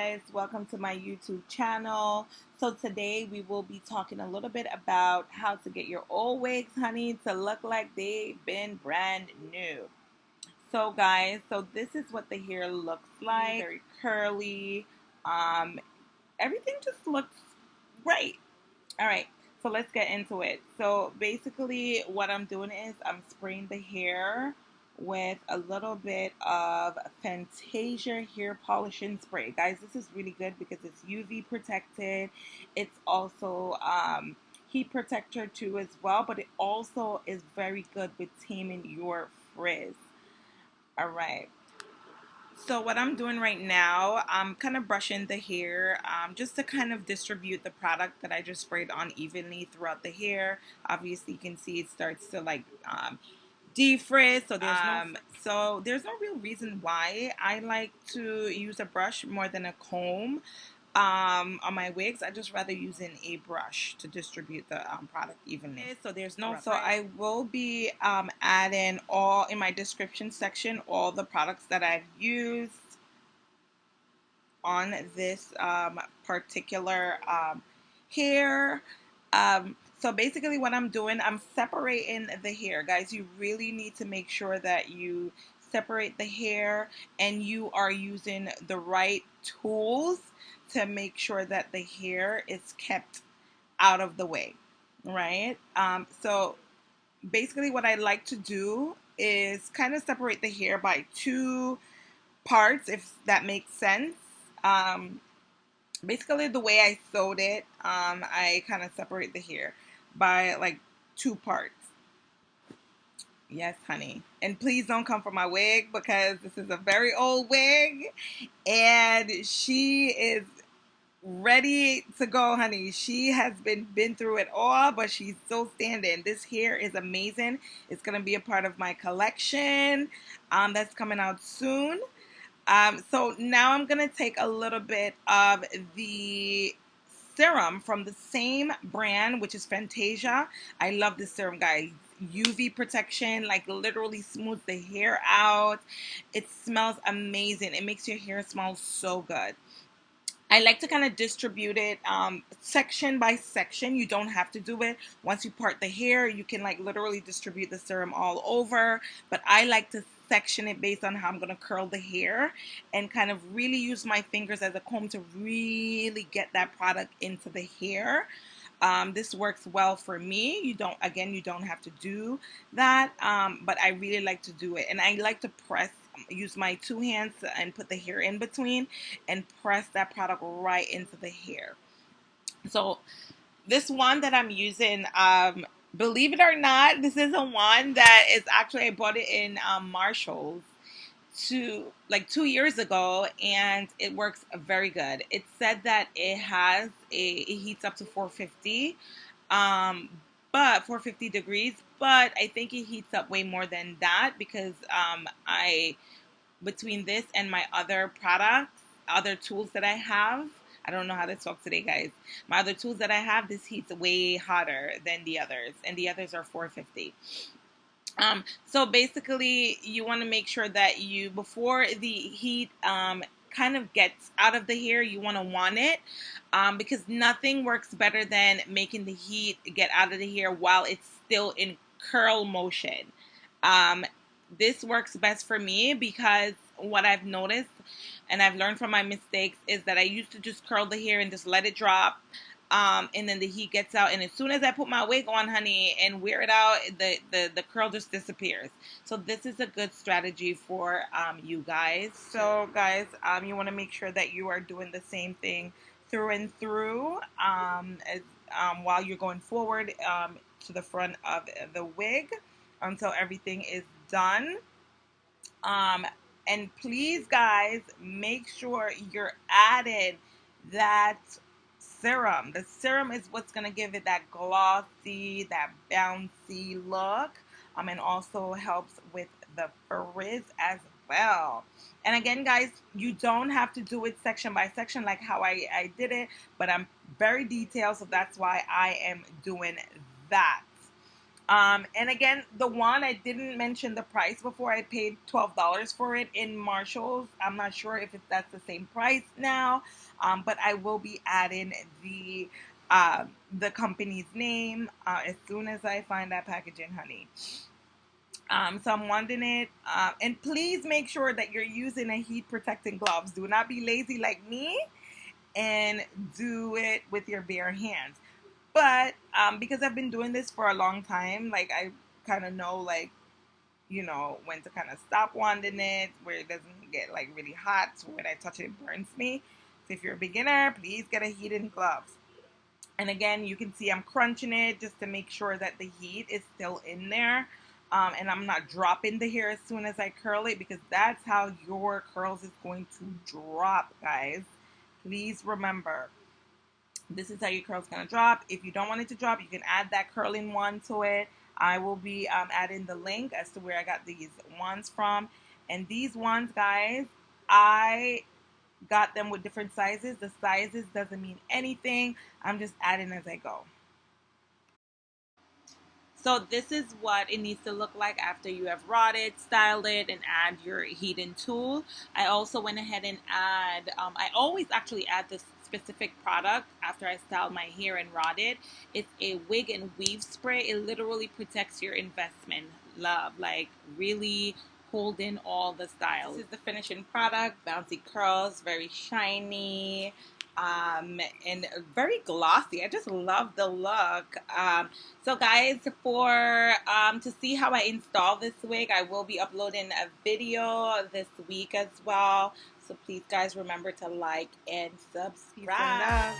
guys, welcome to my YouTube channel. So today we will be talking a little bit about how to get your old wigs, honey, to look like they've been brand new. So guys, so this is what the hair looks like. Very curly. Everything just looks great. All right, so let's get into it. So basically what I'm doing is I'm spraying the hair with a little bit of Fantasia hair polishing spray. Guys, this is really good because it's UV protected. It's also heat protector too as well, but it also is very good with taming your frizz. All right. So what I'm doing right now, I'm kind of brushing the hair just to kind of distribute the product that I just sprayed on evenly throughout the hair. Obviously, you can see it starts to like defrizz. So there's no real reason why I like to use a brush more than a comb. On my wigs, I just rather using a brush to distribute the product evenly. So there's no, so I will be adding all in my description section all the products that I've used on this particular hair. So basically what I'm doing, I'm separating the hair. Guys, you really need to make sure that you separate the hair and you are using the right tools to make sure that the hair is kept out of the way, right? So basically what I like to do is kind of separate the hair by two parts, if that makes sense. Um, Basically the way I sewed it, I kind of separate the hair by like two parts. Yes, honey. And please don't come for my wig because this is a very old wig and she is ready to go, honey. She has been through it all, but she's still standing. This hair is amazing. It's gonna be a part of my collection that's coming out soon. So now I'm gonna take a little bit of the serum from the same brand, which is Fantasia. I love this serum, guys. UV protection, like literally smooths the hair out. It smells amazing. It makes your hair smell so good. I like to kind of distribute it section by section. You don't have to do it. Once you part the hair, you can like literally distribute the serum all over. But I like to section it based on how I'm going to curl the hair and kind of really use my fingers as a comb to really get that product into the hair. This works well for me. You don't have to do that, but I really like to do it. And I like to use my two hands and put the hair in between and press that product right into the hair. So this one that I'm using, believe it or not, this is a one that is actually, I bought it in Marshals like 2 years ago, and it works very good. It said that it heats up to 450, but 450 degrees, but I think it heats up way more than that because between this and my other products, other tools that I have, I don't know how to talk today, guys. My other tools that I have, this heats way hotter than the others, and the others are 450. So basically, you want to make sure that before the heat kind of gets out of the hair, you want it, because nothing works better than making the heat get out of the hair while it's still in curl motion. Um, this works best for me because what I've noticed and I've learned from my mistakes is that I used to just curl the hair and just let it drop. And then the heat gets out, and as soon as I put my wig on, honey, and wear it out, the curl just disappears. So this is a good strategy for you guys. So guys, you want to make sure that you are doing the same thing through and through while you're going forward to the front of the wig until everything is done. And please, guys, make sure you're adding that serum. The serum is what's going to give it that glossy, that bouncy look, and also helps with the frizz as well. And again, guys, you don't have to do it section by section like how I did it, but I'm very detailed, so that's why I am doing that. And again, the one I didn't mention the price before. I paid $12 for it in Marshalls. I'm not sure if that's the same price now, but I will be adding the company's name as soon as I find that packaging, honey. So I'm wanting it, and please make sure that you're using a heat protecting gloves. Do not be lazy like me and do it with your bare hands. But because I've been doing this for a long time, like I kind of know, like, when to kind of stop wanding it where it doesn't get like really hot. So when I touch it, it burns me. So if you're a beginner, please get a heated gloves. And again, you can see I'm crunching it just to make sure that the heat is still in there. And I'm not dropping the hair as soon as I curl it, because that's how your curls is going to drop, guys. Please remember, this is how your curl's gonna drop. If you don't want it to drop, you can add that curling one to it. I will be adding the link as to where I got these ones from. And these ones, guys, I got them with different sizes. The sizes doesn't mean anything. I'm just adding as I go. So this is what it needs to look like after you have wrought it, styled it, and add your heating tool. I also went ahead and I always actually add this specific product after I style my hair and wrought it. It's a wig and weave spray. It literally protects your investment, love. Like, really hold in all the styles. This is the finishing product. Bouncy curls, very shiny. And very glossy. I just love the look. So guys, for to see how I install this wig, I will be uploading a video this week as well. So please, guys, remember to like and subscribe.